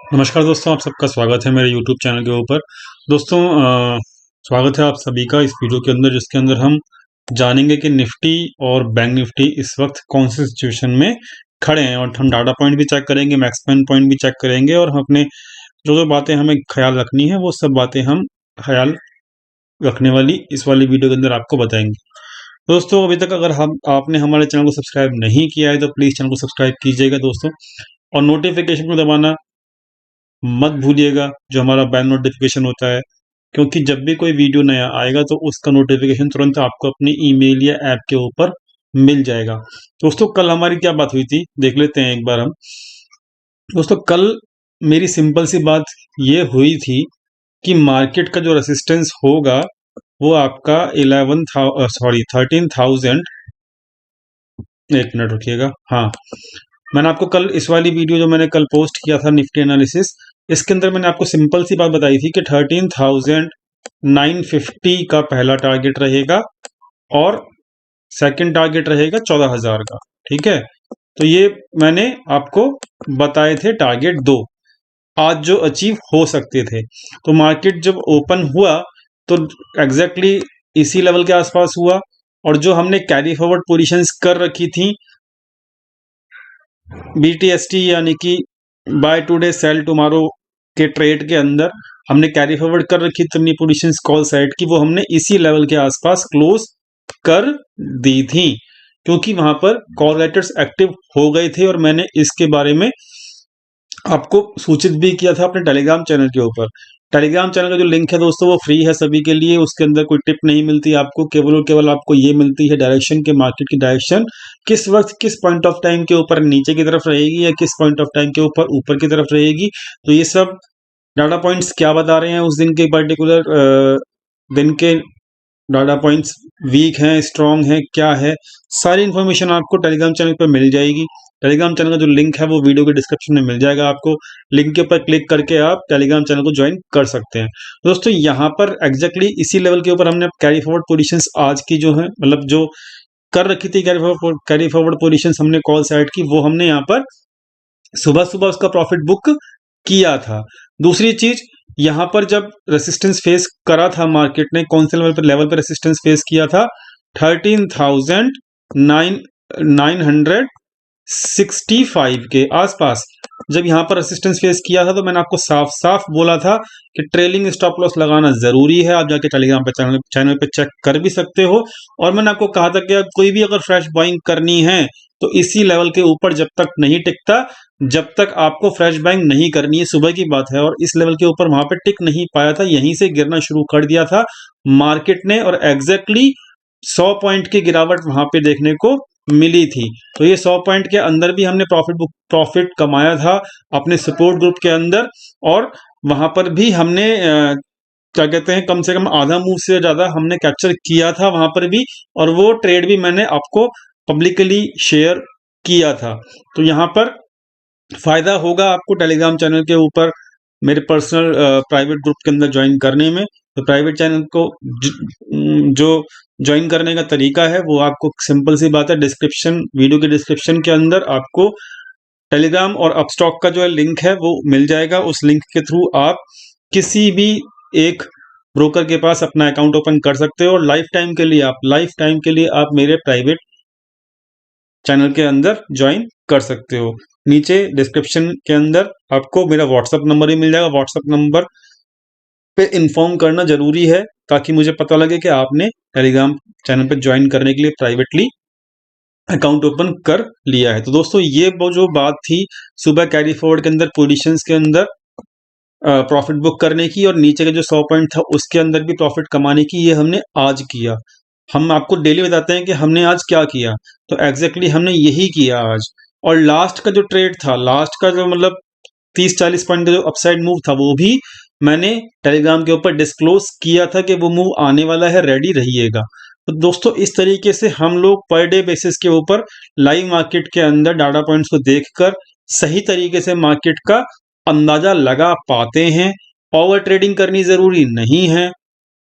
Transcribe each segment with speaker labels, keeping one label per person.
Speaker 1: नमस्कार दोस्तों, आप सबका स्वागत है मेरे YouTube चैनल के ऊपर। दोस्तों स्वागत है आप सभी का इस वीडियो के अंदर, जिसके अंदर हम जानेंगे कि निफ्टी और बैंक निफ्टी इस वक्त कौन सी सिचुएशन में खड़े हैं, और हम डाटा पॉइंट भी चेक करेंगे, मैक्सपैन पॉइंट भी चेक करेंगे, और हम अपने जो जो बातें हमें ख्याल रखनी है वो सब बातें हम ख्याल रखने वाली इस वाली वीडियो के अंदर आपको बताएंगे। दोस्तों, अभी तक अगर हम आपने हमारे चैनल को सब्सक्राइब नहीं किया है तो प्लीज़ चैनल को सब्सक्राइब कीजिएगा दोस्तों, और नोटिफिकेशन को दबाना मत भूलिएगा, जो हमारा बेल नोटिफिकेशन होता है, क्योंकि जब भी कोई वीडियो नया आएगा तो उसका नोटिफिकेशन तुरंत आपको अपनी ईमेल या ऐप के ऊपर मिल जाएगा। दोस्तों, कल हमारी क्या बात हुई थी देख लेते हैं एक बार हम। दोस्तों, कल मेरी सिंपल सी बात ये हुई थी कि मार्केट का जो रेसिस्टेंस होगा वो आपका 13,000। एक मिनट रुकिएगा। हाँ, मैंने आपको कल इस वाली वीडियो जो मैंने कल पोस्ट किया था निफ्टी एनालिसिस, इसके अंदर मैंने आपको सिंपल सी बात बताई थी कि 13,950 का पहला टारगेट रहेगा और सेकंड टारगेट रहेगा 14,000 का। ठीक है, तो ये मैंने आपको बताए थे टारगेट दो, आज जो अचीव हो सकते थे। तो मार्केट जब ओपन हुआ तो एग्जैक्टली इसी लेवल के आसपास हुआ, और जो हमने कैरी फॉरवर्ड पोजीशंस कर रखी थी BTST यानी कि बाय टुडे सेल टुमारो के ट्रेड के अंदर, हमने कैरी फॉरवर्ड कर रखी थी अपनी पोजीशंस कॉल साइड की, वो हमने इसी लेवल के आसपास क्लोज कर दी थी, क्योंकि वहां पर कॉल राइटर्स एक्टिव हो गए थे। और मैंने इसके बारे में आपको सूचित भी किया था अपने टेलीग्राम चैनल के ऊपर। टेलीग्राम चैनल का जो लिंक है दोस्तों वो फ्री है सभी के लिए, उसके अंदर कोई टिप नहीं मिलती आपको, केवल और केवल आपको ये मिलती है डायरेक्शन के, मार्केट की डायरेक्शन किस वक्त किस पॉइंट ऑफ टाइम के ऊपर नीचे की तरफ रहेगी या किस पॉइंट ऑफ टाइम के ऊपर ऊपर की तरफ रहेगी। तो ये सब डाटा पॉइंट्स क्या बता रहे हैं उस दिन के पर्टिकुलर दिन के डाटा पॉइंट्स, वीक हैं स्ट्रॉन्ग हैं क्या है, सारी इन्फॉर्मेशन आपको टेलीग्राम चैनल पर मिल जाएगी। टेलीग्राम चैनल का जो लिंक है वो वीडियो के डिस्क्रिप्शन में मिल जाएगा आपको, लिंक के ऊपर क्लिक करके आप टेलीग्राम चैनल को ज्वाइन कर सकते हैं। दोस्तों, यहाँ पर एग्जैक्टली इसी लेवल के ऊपर हमने कैरी फॉरवर्ड पोजीशंस आज की जो है, मतलब जो कर रखी थी कैरी फॉरवर्ड पोजीशंस हमने कॉल साइड की, वो हमने यहाँ पर सुबह सुबह उसका प्रॉफिट बुक किया था। दूसरी चीज, यहां पर जब रेसिस्टेंस फेस करा था मार्केट ने, कौन से लेवल पर रेसिस्टेंस फेस किया था, 13,965 के आसपास जब यहां पर रेसिस्टेंस फेस किया था, तो मैंने आपको साफ साफ बोला था कि ट्रेलिंग स्टॉप लॉस लगाना जरूरी है। आप जाके टेलीग्राम पे चैनल पे चेक कर भी सकते हो। और मैंने आपको कहा था कि अब कोई भी अगर फ्रेश बाइंग करनी है तो इसी लेवल के ऊपर जब तक नहीं टिकता, जब तक आपको फ्रेश बाइंग नहीं करनी है। सुबह की बात है, और इस लेवल के ऊपर वहां पे टिक नहीं पाया था, यहीं से गिरना शुरू कर दिया था मार्केट ने, और एग्जैक्टली 100 पॉइंट की गिरावट वहां पे देखने को मिली थी। तो ये 100 पॉइंट के अंदर भी हमने प्रॉफिट कमाया था अपने सपोर्ट ग्रुप के अंदर, और वहां पर भी हमने क्या कहते हैं, कम से कम आधा मूव से ज्यादा हमने कैप्चर किया था वहां पर भी, और वो ट्रेड भी मैंने आपको पब्लिकली शेयर किया था। तो यहाँ पर फायदा होगा आपको टेलीग्राम चैनल के ऊपर मेरे पर्सनल प्राइवेट ग्रुप के अंदर ज्वाइन करने में। तो प्राइवेट चैनल को जो ज्वाइन करने का तरीका है वो आपको सिंपल सी बात है, डिस्क्रिप्शन, वीडियो के डिस्क्रिप्शन के अंदर आपको टेलीग्राम और अपस्टॉक का जो है लिंक है वो मिल जाएगा। उस लिंक के थ्रू आप किसी भी एक ब्रोकर के पास अपना अकाउंट ओपन कर सकते हो, और लाइफ टाइम के लिए आप मेरे प्राइवेट चैनल के अंदर ज्वाइन कर सकते हो। नीचे डिस्क्रिप्शन के अंदर आपको मेरा व्हाट्सएप नंबर ही मिल जाएगा। व्हाट्सएप नंबर पे इन्फॉर्म करना जरूरी है, ताकि मुझे पता लगे कि आपने टेलीग्राम चैनल पे ज्वाइन करने के लिए प्राइवेटली अकाउंट ओपन कर लिया है। तो दोस्तों, ये वो जो बात थी सुबह कैरी फॉरवर्ड के अंदर पोजीशंस के अंदर प्रॉफिट बुक करने की, और नीचे का जो 100 पॉइंट था उसके अंदर भी प्रॉफिट कमाने की, ये हमने आज किया। हम आपको डेली बताते हैं कि हमने आज क्या किया, तो एग्जैक्टली हमने यही किया आज। और लास्ट का जो ट्रेड था, लास्ट का जो मतलब 30-40 पॉइंट का जो अपसाइड मूव था, वो भी मैंने टेलीग्राम के ऊपर डिस्क्लोज किया था कि वो मूव आने वाला है, रेडी रहिएगा। तो दोस्तों, इस तरीके से हम लोग पर डे बेसिस के ऊपर लाइव मार्केट के अंदर डाटा पॉइंट्स को देखकर सही तरीके से मार्केट का अंदाजा लगा पाते हैं। ओवर ट्रेडिंग करनी जरूरी नहीं है,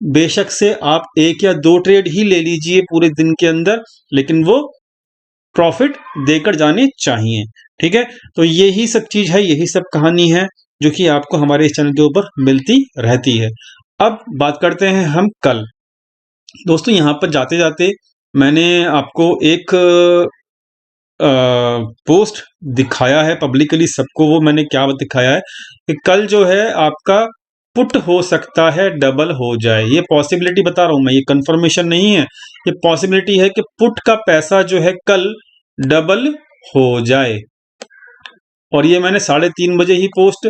Speaker 1: बेशक से आप एक या दो ट्रेड ही ले लीजिए पूरे दिन के अंदर, लेकिन वो प्रॉफिट देकर जाने चाहिए। ठीक है, तो यही सब चीज है, यही सब कहानी है। जो कि आपको हमारे इस चैनल के ऊपर मिलती रहती है। अब बात करते हैं हम कल। दोस्तों यहाँ पर जाते-जाते मैंने आपको एक पोस्ट दिखाया है पब्लिकली सबको, वो मैंने क्या दिखाया है कि कल जो है आपका पुट हो सकता है डबल हो जाए। ये पॉसिबिलिटी बता रहा हूँ मैं, ये कंफर्मेशन नहीं है। ये पॉसिबिलिटी है कि पुट का पैसा जो है कल डबल हो जाए। और ये मैंने 3:30 बजे ही पोस्ट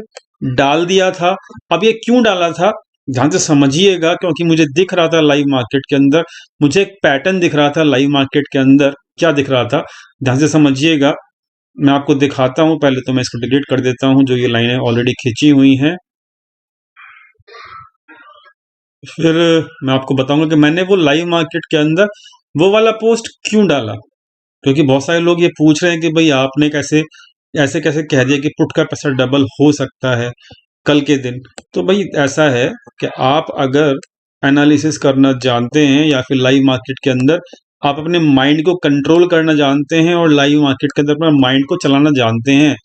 Speaker 1: डाल दिया था। अब ये क्यों डाला था, ध्यान से समझिएगा, क्योंकि मुझे दिख रहा था लाइव मार्केट के अंदर, मुझे एक पैटर्न दिख रहा था लाइव मार्केट के अंदर। क्या दिख रहा था, ध्यान से समझिएगा, मैं आपको दिखाता हूँ। पहले तो मैं इसको डिलीट कर देता हूँ, जो ये लाइनें ऑलरेडी खींची हुई हैं। फिर मैं आपको बताऊंगा कि मैंने वो लाइव मार्केट के अंदर वो वाला पोस्ट क्यों डाला, क्योंकि बहुत सारे लोग ये पूछ रहे हैं कि भाई आपने कैसे ऐसे कैसे कह दिया कि पुट का पैसा डबल हो सकता है कल के दिन। तो भाई ऐसा है कि आप अगर एनालिसिस करना जानते हैं या फिर लाइव मार्केट के अंदर आप अपने माइंड को कंट्रोल करना जानते हैं और लाइव मार्केट के अंदर अपना माइंड को चलाना जानते हैं,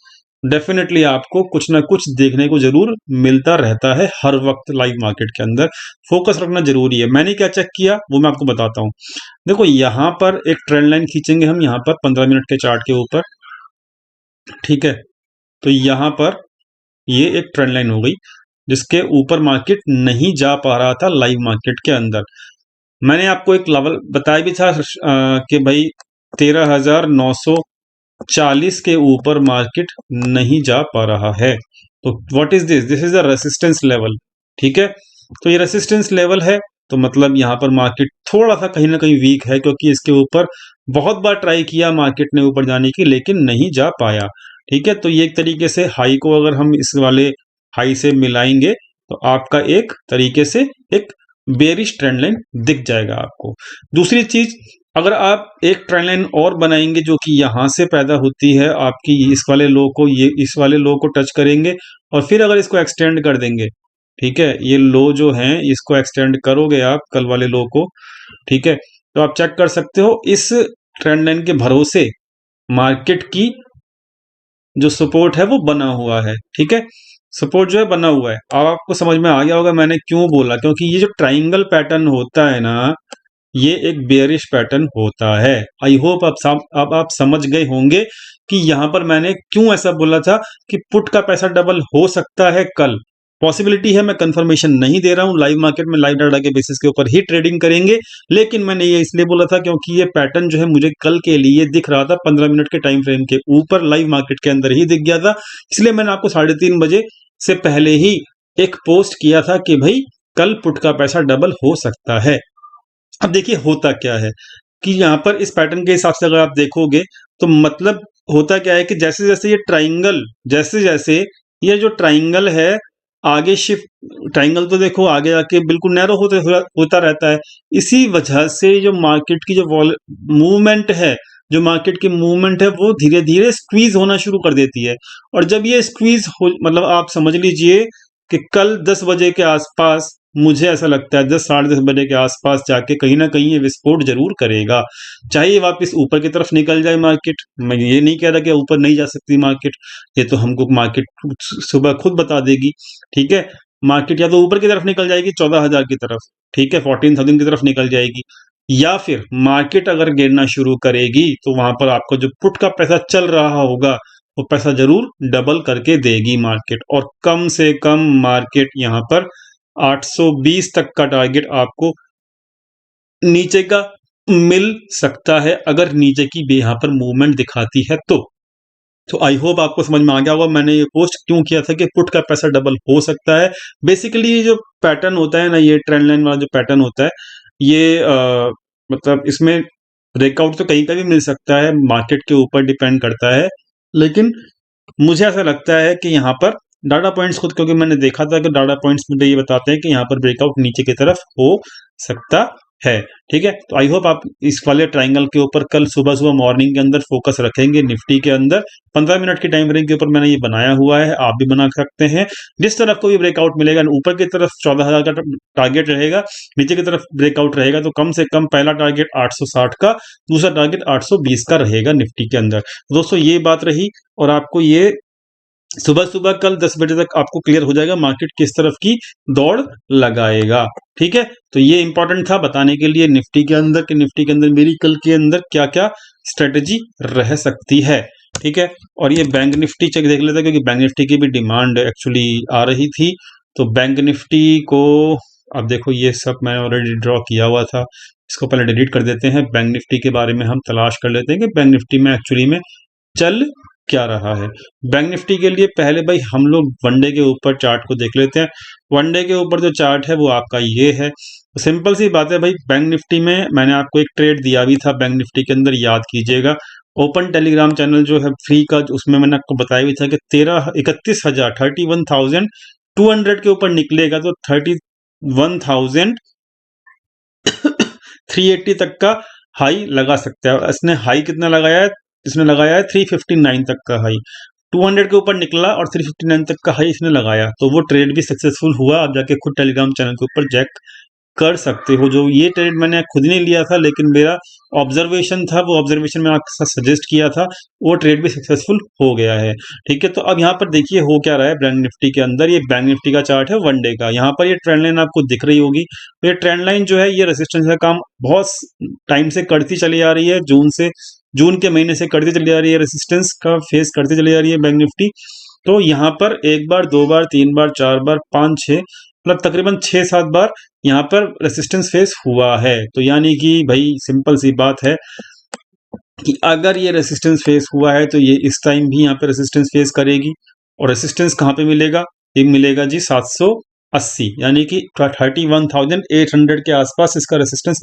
Speaker 1: डेफिनेटली आपको कुछ ना कुछ देखने को जरूर मिलता रहता है हर वक्त लाइव मार्केट के अंदर। फोकस रखना जरूरी है। मैंने क्या चेक किया वो मैं आपको बताता हूँ। देखो यहाँ पर एक ट्रेंड लाइन खींचेंगे हम, यहाँ पर 15 मिनट के चार्ट के ऊपर, ठीक है। तो यहाँ पर ये एक ट्रेंड लाइन हो गई जिसके ऊपर मार्केट नहीं जा पा रहा था लाइव मार्केट के अंदर। मैंने आपको एक लेवल बताया भी था कि भाई 13,940 के ऊपर मार्केट नहीं जा पा रहा है। तो what is this, this is the resistance level, ठीक है। तो ये रेसिस्टेंस लेवल है, तो मतलब यहाँ पर मार्केट थोड़ा सा कहीं ना कहीं वीक है, क्योंकि इसके ऊपर बहुत बार ट्राई किया मार्केट ने ऊपर जाने की, लेकिन नहीं जा पाया, ठीक है। तो ये एक तरीके से हाई को अगर हम इस वाले हाई से मिलाएंगे तो आपका एक तरीके से एक बेरिश ट्रेंड लाइन दिख जाएगा आपको। दूसरी चीज, अगर आप एक ट्रेंड लाइन और बनाएंगे जो कि यहां से पैदा होती है आपकी इस वाले लो को, ये इस वाले लो को टच करेंगे और फिर अगर इसको एक्सटेंड कर देंगे, ठीक है, ये लो जो है इसको एक्सटेंड करोगे आप कल वाले लो को, ठीक है, तो आप चेक कर सकते हो इस ट्रेंड लाइन के भरोसे मार्केट की जो सपोर्ट है वो बना हुआ है, ठीक है। सपोर्ट जो है बना हुआ है। अब आपको समझ में आ गया होगा मैंने क्यों बोला, क्योंकि ये जो ट्राइंगल पैटर्न होता है ना, ये एक बेयरिश पैटर्न होता है। आई होप अब आप समझ गए होंगे कि यहां पर मैंने क्यों ऐसा बोला था कि पुट का पैसा डबल हो सकता है कल। पॉसिबिलिटी है, मैं कंफर्मेशन नहीं दे रहा हूं। लाइव मार्केट में लाइव डाटा के बेसिस के ऊपर ही ट्रेडिंग करेंगे, लेकिन मैंने ये इसलिए बोला था क्योंकि ये पैटर्न जो है मुझे कल के लिए दिख रहा था 15 मिनट के टाइम फ्रेम के ऊपर लाइव मार्केट के अंदर ही दिख गया था। इसलिए मैंने आपको 3:30 बजे से पहले ही एक पोस्ट किया था कि भाई कल पुट का पैसा डबल हो सकता है। अब देखिए होता क्या है कि यहाँ पर इस पैटर्न के हिसाब से अगर आप देखोगे तो मतलब होता क्या है कि जैसे जैसे ये ट्राइंगल, जैसे जैसे ये जो ट्राइंगल है आगे शिफ्ट, ट्राइंगल तो देखो आगे आके बिल्कुल नैरो होता रहता है। इसी वजह से जो मार्केट की जो मूवमेंट है, जो मार्केट की मूवमेंट है वो धीरे धीरे स्क्वीज होना शुरू कर देती है। और जब ये स्क्वीज हो, मतलब आप समझ लीजिए कि कल 10 बजे के आसपास, मुझे ऐसा लगता है 10 साढ़े 10 बजे के आसपास जाके कहीं ना कहीं ये विस्फोट जरूर करेगा। चाहे ये वापस ऊपर की तरफ निकल जाए मार्केट, मैं ये नहीं कह रहा कि ऊपर नहीं जा सकती मार्केट, ये तो हमको मार्केट सुबह खुद बता देगी, ठीक है। मार्केट या तो ऊपर की तरफ निकल जाएगी 14,000 की तरफ, ठीक है, 14,000 की तरफ निकल जाएगी, या फिर मार्केट अगर गिरना शुरू करेगी तो वहां पर आपको जो पुट का पैसा चल रहा होगा वो पैसा जरूर डबल करके देगी मार्केट। और कम से कम मार्केट यहाँ पर 820 तक का टारगेट आपको नीचे का मिल सकता है, अगर नीचे की भी यहाँ पर मूवमेंट दिखाती है तो आई होप आपको समझ में आ गया होगा मैंने ये पोस्ट क्यों किया था कि पुट का पैसा डबल हो सकता है। बेसिकली ये जो पैटर्न होता है ना, ये ट्रेंड लाइन वाला जो पैटर्न होता है, ये मतलब इसमें ब्रेकआउट तो कहीं का भी मिल सकता है, मार्केट के ऊपर डिपेंड करता है, लेकिन मुझे ऐसा लगता है कि यहाँ पर डाटा पॉइंट्स खुद, क्योंकि मैंने देखा था कि डाटा पॉइंट्स मुझे ये बताते हैं कि यहाँ पर ब्रेकआउट नीचे की तरफ हो सकता है, ठीक है। तो आई होप आप इस वाले ट्राइंगल के ऊपर कल सुबह सुबह मॉर्निंग के अंदर फोकस रखेंगे। निफ्टी के अंदर 15 मिनट की टाइम फ्रेम के ऊपर मैंने ये बनाया हुआ है, आप भी बना सकते हैं। जिस तरफ को भी ब्रेकआउट मिलेगा, ऊपर की तरफ 14,000 का टारगेट रहेगा, नीचे की तरफ ब्रेकआउट रहेगा तो कम से कम पहला टारगेट 860 का, दूसरा टारगेट 820 का रहेगा निफ्टी के अंदर। दोस्तों ये बात रही, और आपको ये सुबह सुबह कल 10 बजे तक आपको क्लियर हो जाएगा मार्केट किस तरफ की दौड़ लगाएगा। ठीक है, तो ये इंपॉर्टेंट था बताने के लिए निफ्टी के अंदर कि निफ्टी के अंदर मेरी कल के अंदर क्या क्या स्ट्रेटेजी रह सकती है। ठीक है, और ये बैंक निफ्टी चेक देख लेते हैं क्योंकि बैंक निफ्टी की भी डिमांड एक्चुअली आ रही थी। तो बैंक निफ्टी को अब देखो ये सब मैंने ऑलरेडी ड्रॉ किया हुआ था, इसको पहले डिलीट कर देते हैं। बैंक निफ्टी के बारे में हम तलाश कर लेते हैं कि बैंक निफ्टी में एक्चुअली में चल क्या रहा है। बैंक निफ्टी के लिए पहले भाई हम लोग वनडे के ऊपर चार्ट को देख लेते हैं। वनडे के ऊपर जो चार्ट है वो आपका ये है। तो सिंपल सी बात है भाई, बैंक निफ्टी में मैंने आपको एक ट्रेड दिया भी था बैंक निफ्टी के अंदर, याद कीजिएगा। ओपन टेलीग्राम चैनल जो है फ्री का, उसमें मैंने आपको बताया भी था कि 31,200 के ऊपर निकलेगा तो 31,380 तक का हाई लगा सकता है। इसने हाई कितना लगाया है? इसने लगाया है 359 तक का हाई। 200 के ऊपर निकला और 359 तक का हाई इसने लगाया, तो वो ट्रेड भी सक्सेसफुल हुआ। आप जाके खुद टेलीग्राम चैनल के ऊपर चेक कर सकते हो। जो ये ट्रेड मैंने खुद नहीं लिया था, लेकिन मेरा ऑब्जर्वेशन था, वो ऑब्जर्वेशन मैंने आपके साथ सजेस्ट किया था, वो ट्रेड भी सक्सेसफुल हो गया है। ठीक है, तो अब यहाँ पर देखिए हो क्या रहा है बैंक निफ्टी के अंदर। ये बैंक निफ्टी का चार्ट है वनडे का। यहाँ पर ये ट्रेंड लाइन आपको दिख रही होगी। तो ये ट्रेंड लाइन जो है ये रेजिस्टेंस का काम बहुत टाइम से करती चली आ रही है। जून के महीने से करती चली आ रही है, रेजिस्टेंस का फेस करती चली आ रही है बैंक निफ्टी। तो यहाँ पर एक बार, दो बार, तीन बार, चार बार, पाँच, छः, मतलब तकरीबन 6-7 बार यहाँ पर रेसिस्टेंस फेस हुआ है। तो यानी कि भाई सिंपल सी बात है कि अगर ये रेसिस्टेंस फेस हुआ है तो ये इस टाइम भी यहाँ पे रेसिस्टेंस फेस करेगी। और रेसिस्टेंस कहाँ पे मिलेगा? ये मिलेगा जी 780, यानी कि 31,800 के आसपास इसका रेसिस्टेंस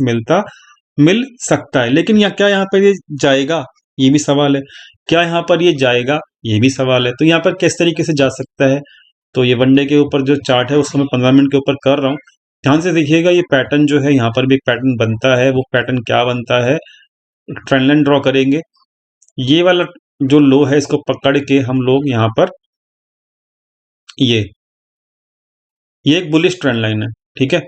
Speaker 1: मिल सकता है। लेकिन क्या यहाँ पर ये जाएगा? ये भी सवाल है। क्या यहाँ पर ये जाएगा? ये भी सवाल है। तो यहाँ पर किस तरीके से जा सकता है? तो ये वनडे के ऊपर जो चार्ट है उसको मैं 15 मिनट के ऊपर कर रहा हूँ। ध्यान से देखिएगा, ये पैटर्न जो है यहाँ पर भी एक पैटर्न बनता है। वो पैटर्न क्या बनता है? ट्रेंड लाइन ड्रॉ करेंगे। ये वाला जो लो है इसको पकड़ के हम लोग यहाँ पर ये एक बुलिश ट्रेंड लाइन है। ठीक है,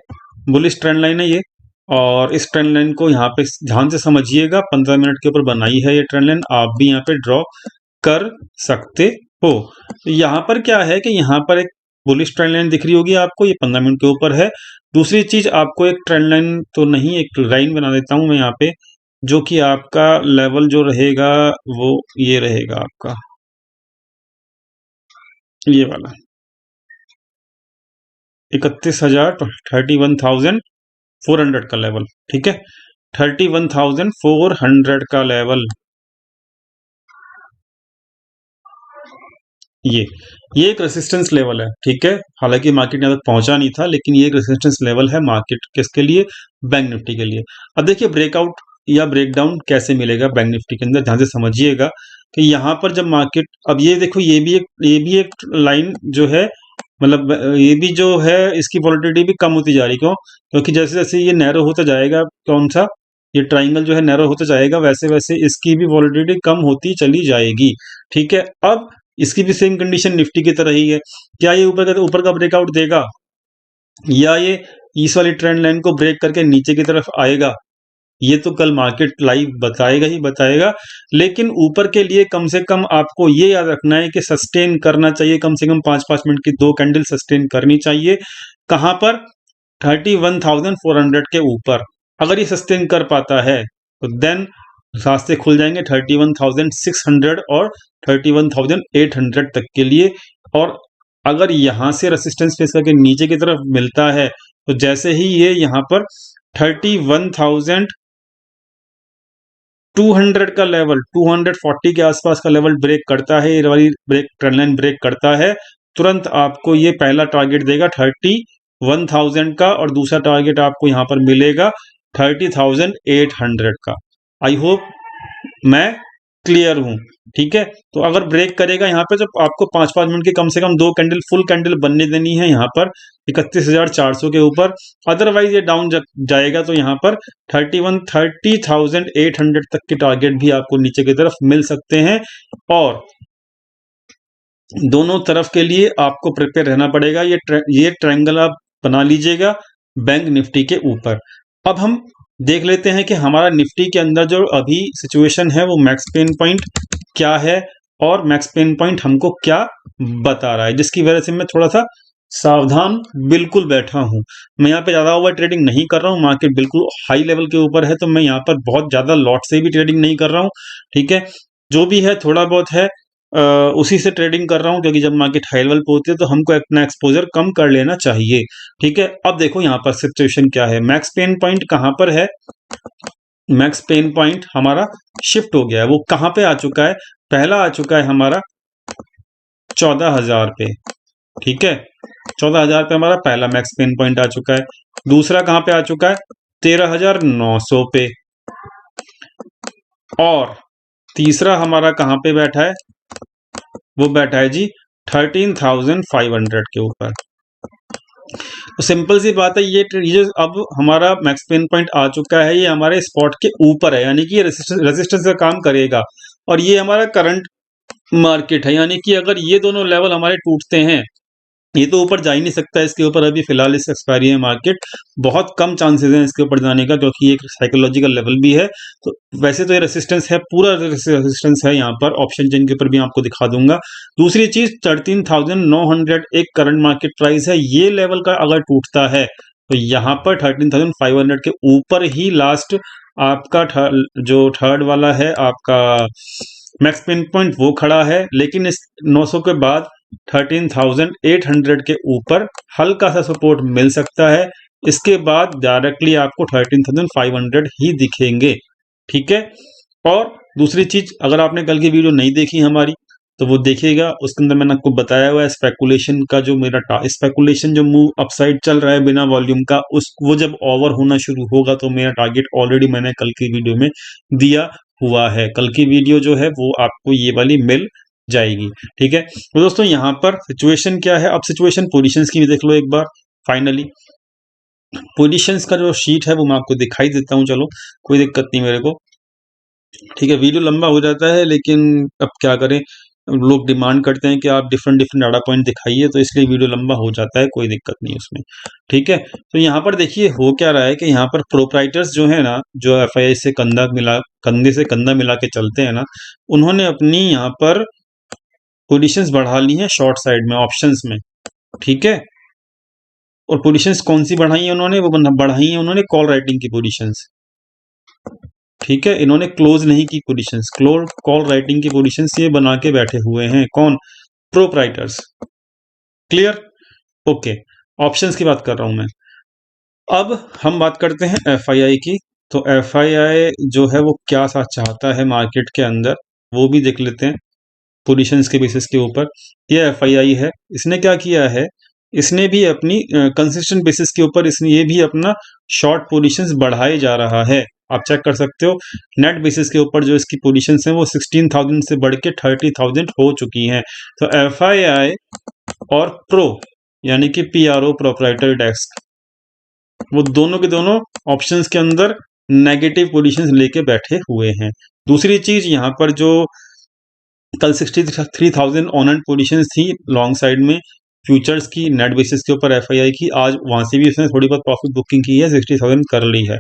Speaker 1: बुलिश ट्रेंड लाइन है ये। और इस ट्रेंड लाइन को यहाँ पे ध्यान से समझिएगा, 15 मिनट के ऊपर बनाई है ये ट्रेंड लाइन। आप भी यहाँ पे ड्रॉ कर सकते हो। तो यहाँ पर क्या है कि यहाँ पर एक बुलिश ट्रेंड लाइन दिख रही होगी आपको, ये 15 मिनट के ऊपर है। दूसरी चीज आपको एक ट्रेंड लाइन तो नहीं, एक लाइन बना देता हूं मैं यहाँ पे, जो कि आपका लेवल जो रहेगा वो ये रहेगा आपका ये वाला 31,000, 31,400 का लेवल। ठीक है, 31,400 का लेवल, ये एक रेसिस्टेंस लेवल है। ठीक है, हालांकि मार्केट यहाँ तक पहुंचा नहीं था, लेकिन ये एक रेसिस्टेंस लेवल है मार्केट किसके लिए? बैंक निफ्टी के लिए। अब देखिए ब्रेकआउट या ब्रेकडाउन कैसे मिलेगा बैंक निफ्टी के अंदर, ध्यान से समझिएगा कि यहाँ पर जब मार्केट, अब ये देखो ये भी एक लाइन जो है, मतलब ये भी जो है इसकी वॉलिटिलिटी भी कम होती जा रही। क्यों? क्योंकि जैसे जैसे ये नैरो होता जाएगा, कौन सा ये ट्राइंगल जो है नैरो होता जाएगा, वैसे वैसे इसकी भी वॉलिटिलिटी कम होती चली जाएगी। ठीक है, अब इसकी भी सेम कंडीशन निफ्टी की तरह ही है। क्या ये ऊपर का ब्रेकआउट देगा, या ये इस वाली ट्रेंड लाइन को ब्रेक करके नीचे की तरफ आएगा? ये तो कल मार्केट लाइव बताएगा ही बताएगा। लेकिन ऊपर के लिए कम से कम आपको ये याद रखना है कि सस्टेन करना चाहिए, कम से कम 5-5 मिनट की 2 कैंडल सस्टेन करनी चाहिए। कहां पर? 31,400 के ऊपर। अगर ये सस्टेन कर पाता है तो देन रास्ते खुल जाएंगे 31,600 और 31,800 तक के लिए। और अगर यहां से रेसिस्टेंस फेस करके नीचे की तरफ मिलता है, तो जैसे ही ये यहां पर 31,200 का लेवल, 240 के आसपास का लेवल ब्रेक करता है, ये वाली ट्रेंड लाइन ब्रेक करता है, तुरंत आपको ये पहला टारगेट देगा 31,000 का, और दूसरा टारगेट आपको यहां पर मिलेगा 30,800 का। आई होप मैं क्लियर हूं। ठीक है, तो अगर ब्रेक करेगा यहाँ पे, जब आपको 5-5 मिनट की कम से कम 2 कैंडल फुल कैंडल बनने देनी है यहाँ पर 31,400 के ऊपर। अदरवाइज ये डाउन जाएगा तो यहाँ पर 30,800 तक के टारगेट भी आपको नीचे की तरफ मिल सकते हैं। और दोनों तरफ के लिए आपको प्रिपेयर रहना पड़ेगा। ये ट्रायंगल आप बना लीजिएगा बैंक निफ्टी के ऊपर। अब हम देख लेते हैं कि हमारा निफ्टी के अंदर जो अभी सिचुएशन है वो मैक्स पेन पॉइंट क्या है और मैक्स पेन पॉइंट हमको क्या बता रहा है, जिसकी वजह से मैं थोड़ा सा सावधान बिल्कुल बैठा हूं। मैं यहाँ पे ज्यादा ओवर ट्रेडिंग नहीं कर रहा हूँ, मार्केट बिल्कुल हाई लेवल के ऊपर है, तो मैं यहाँ पर बहुत ज्यादा लॉट से भी ट्रेडिंग नहीं कर रहा हूँ। ठीक है, जो भी है थोड़ा बहुत है उसी से ट्रेडिंग कर रहा हूँ, क्योंकि जब मार्केट हाई लेवल पे होती है तो हमको अपना एक्सपोजर कम कर लेना चाहिए। ठीक है, अब देखो यहाँ पर सिचुएशन क्या है, मैक्स पेन पॉइंट कहाँ पर है। मैक्स पेन पॉइंट हमारा शिफ्ट हो गया है, वो कहाँ पे आ चुका है, पहला आ चुका है हमारा 14,000 पे। ठीक है, 14,000 पे हमारा पहला मैक्स पेन पॉइंट आ चुका है। दूसरा कहाँ पे आ चुका है, 13,900 पे। और तीसरा हमारा कहाँ पे बैठा है, वो बैठा है जी 13,500 के ऊपर। तो सिंपल सी बात है, ये अब हमारा मैक्स पेन पॉइंट आ चुका है, ये हमारे स्पॉट के ऊपर है, यानी कि ये रेजिस्टेंस का काम करेगा। और ये हमारा करंट मार्केट है, यानी कि अगर ये दोनों लेवल हमारे टूटते हैं, ये तो ऊपर जा ही नहीं सकता इसके ऊपर, अभी फिलहाल इस एक्सपायरी है मार्केट, बहुत कम चांसेस हैं इसके ऊपर जाने का, क्योंकि ये एक साइकोलॉजिकल लेवल भी है। तो वैसे तो ये रेसिस्टेंस है, पूरा रेसिस्टेंस है, यहाँ पर ऑप्शन चेन के ऊपर भी आपको दिखा दूंगा। दूसरी चीज 13,900 एक करंट मार्केट प्राइस है, ये लेवल का अगर टूटता है तो यहाँ पर 13,500 के ऊपर ही लास्ट आपका जो थर्ड वाला है आपका मैक्स पिन पॉइंट वो खड़ा है। लेकिन इस 900 के बाद 13,800 के ऊपर हल्का सा सपोर्ट मिल सकता है, इसके बाद डायरेक्टली आपको 13,500 ही दिखेंगे। ठीक है, और दूसरी चीज, अगर आपने कल की वीडियो नहीं देखी हमारी तो वो देखिएगा, उसके अंदर मैंने आपको बताया हुआ है स्पेकुलेशन का, जो मेरा स्पेकुलेशन जो मूव अपसाइड चल रहा है बिना वॉल्यूम का, उस वो जब ओवर होना शुरू होगा तो मेरा टारगेट ऑलरेडी मैंने कल की वीडियो में दिया हुआ है। कल की वीडियो जो है वो आपको ये वाली मिल जाएगी। ठीक है, तो दोस्तों यहाँ पर सिचुएशन क्या है, अब सिचुएशन पोजीशंस की भी देख लो एक बार। फाइनली पोजीशंस का जो शीट है वो मैं आपको दिखाई देता हूँ, चलो कोई दिक्कत नहीं मेरे को। ठीक है, वीडियो लंबा हो जाता है, लेकिन अब क्या करें, लोग डिमांड करते हैं कि आप डिफरेंट डिफरेंट डाटा पॉइंट दिखाइए, तो इसलिए वीडियो लंबा हो जाता है, कोई दिक्कत नहीं उसमें। ठीक है, तो यहाँ पर देखिए हो क्या रहा है कि यहाँ पर प्रोप्राइटर्स जो है ना, जो एफआईआई से कंधे से कंधा मिला के चलते हैं ना, उन्होंने अपनी यहाँ पर पोजीशंस बढ़ा ली हैं शॉर्ट साइड में, ऑप्शंस में। ठीक है, और पोजीशंस कौन सी बढ़ाई है उन्होंने, वो बढ़ाई है उन्होंने कॉल राइटिंग की पोजीशंस। ठीक है, इन्होंने क्लोज नहीं की पोजीशंस, कॉल राइटिंग की पोजीशंस ये बना के बैठे हुए हैं, कौन, प्रोप्राइटर्स। क्लियर, ओके, ऑप्शंस की बात कर रहा हूं मैं। अब हम बात करते हैं एफआईआई की। तो एफआईआई जो है वो क्या सा चाहता है मार्केट के अंदर, वो भी देख लेते हैं पोजीशंस के बेसिस के ऊपर। ये एफआईआई है, इसने क्या किया है, इसने भी अपनी कंसिस्टेंट बेसिस के ऊपर इसने ये भी अपना शॉर्ट पोजीशंस बढ़ाए जा रहा है। आप चेक कर सकते हो, नेट बेसिस के ऊपर जो इसकी पोजीशंस हैं वो 16,000 से बढ़ के 30,000 हो चुकी हैं। तो एफआईआई और प्रो यानी कि पीआरओ प्रोप्राइटरी डेस्क, वो दोनों के दोनों ऑप्शंस के अंदर नेगेटिव पोजीशंस लेके बैठे हुए हैं। दूसरी चीज, यहाँ पर जो कल 63,000 ऑन एंड पोजीशंस थी लॉन्ग साइड में फ्यूचर्स की नेट बेसिस के ऊपर एफआईआई की, आज वहां से भी उसने थोड़ी बहुत प्रॉफिट बुकिंग की है, 60,000 कर ली है।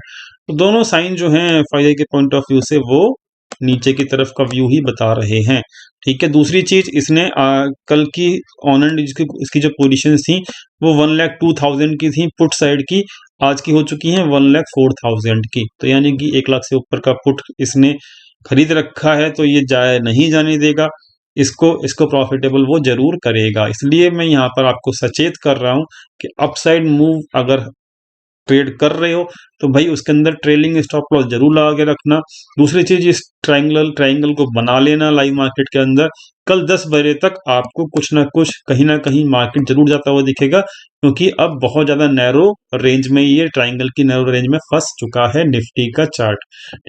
Speaker 1: तो दोनों साइन जो हैं एफआईआई के पॉइंट ऑफ व्यू से वो नीचे की तरफ का व्यू ही बता रहे हैं। ठीक है, दूसरी चीज, इसने कल की ऑन एंड इसकी जो पोजीशन थी वो 1,02,000 की थी पुट साइड की, आज की हो चुकी हैं 1,04,000 की। तो यानी कि 1 लाख से ऊपर का पुट इसने खरीद रखा है, तो ये जाए नहीं जाने देगा, इसको प्रॉफिटेबल वो जरूर करेगा। इसलिए मैं यहाँ पर आपको सचेत कर रहा हूँ कि अपसाइड मूव अगर ट्रेड कर रहे हो तो भाई उसके अंदर ट्रेलिंग स्टॉप लॉस जरूर लगा के रखना। दूसरी चीज, इस ट्रायंगल को बना लेना लाइव मार्केट के अंदर। कल 10 बजे तक आपको कुछ ना कुछ कहीं ना कहीं मार्केट जरूर जाता हुआ दिखेगा, क्योंकि अब बहुत ज्यादा नैरो रेंज में ये ट्रायंगल की नैरो रेंज में फंस चुका है निफ्टी का चार्ट।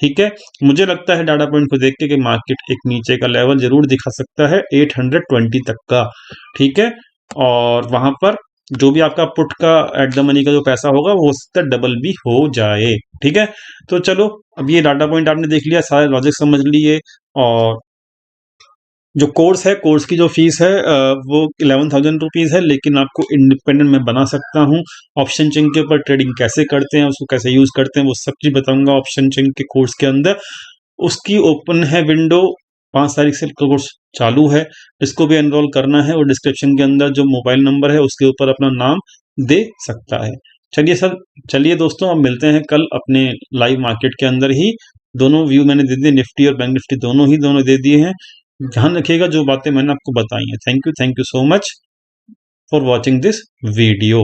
Speaker 1: ठीक है, मुझे लगता है डाटा पॉइंट को देख के कि मार्केट एक नीचे का लेवल जरूर दिखा सकता है 820 तक का। ठीक है, और वहां पर जो भी आपका पुट का एट द मनी का जो पैसा होगा वो उसका डबल भी हो जाए। ठीक है, तो चलो अब ये डाटा पॉइंट आपने देख लिया, सारे लॉजिक समझ लिए, और जो कोर्स है, कोर्स की जो फीस है वो 11,000 रुपीज़ है, लेकिन आपको इंडिपेंडेंट मैं बना सकता हूँ। ऑप्शन चेन के ऊपर ट्रेडिंग कैसे करते हैं, उसको कैसे यूज करते हैं, वो सब चीज बताऊंगा ऑप्शन चेन के कोर्स के अंदर। उसकी ओपन है विंडो 5 तारीख से कोर्स चालू है, इसको भी एनरोल करना है और डिस्क्रिप्शन के अंदर जो मोबाइल नंबर है उसके ऊपर अपना नाम दे सकता है। चलिए दोस्तों, अब मिलते हैं कल अपने लाइव मार्केट के अंदर ही। दोनों व्यू मैंने दे दिए, निफ्टी और बैंक निफ्टी दोनों दे दिए हैं। ध्यान रखिएगा जो बातें मैंने आपको बताई हैं। Thank you so much for watching this video.